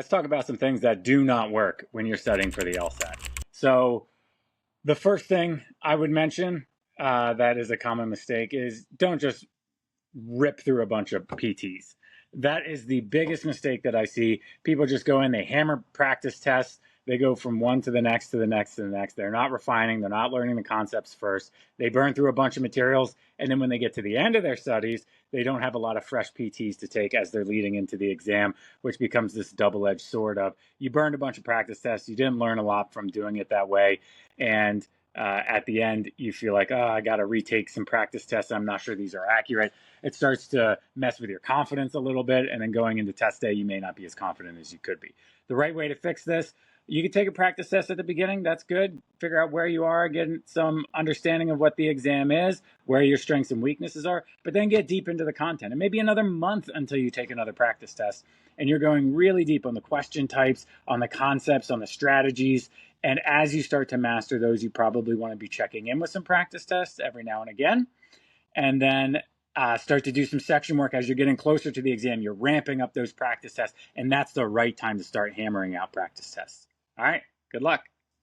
Let's talk about some things that do not work when you're studying for the LSAT. So the first thing I would mention that is a common mistake is don't just rip through a bunch of PTs. That is the biggest mistake that I see. People just go in, they hammer practice tests, they go from one to the next to the next to the next. They're not refining, they're not learning the concepts first. They burn through a bunch of materials, and then when they get to the end of their studies, they don't have a lot of fresh PTs to take as they're leading into the exam, which becomes this double-edged sword of you burned a bunch of practice tests, you didn't learn a lot from doing it that way, and at the end, you feel like, oh, I got to retake some practice tests. I'm not sure these are accurate. It starts to mess with your confidence a little bit. And then going into test day, you may not be as confident as you could be. The right way to fix this, you can take a practice test at the beginning. That's good. Figure out where you are, get some understanding of what the exam is, where your strengths and weaknesses are, but then get deep into the content. And maybe another month until you take another practice test. And you're going really deep on the question types, on the concepts, on the strategies. And as you start to master those, you probably want to be checking in with some practice tests every now and again. And then start to do some section work as you're getting closer to the exam. You're ramping up those practice tests. And that's the right time to start hammering out practice tests. All right. Good luck.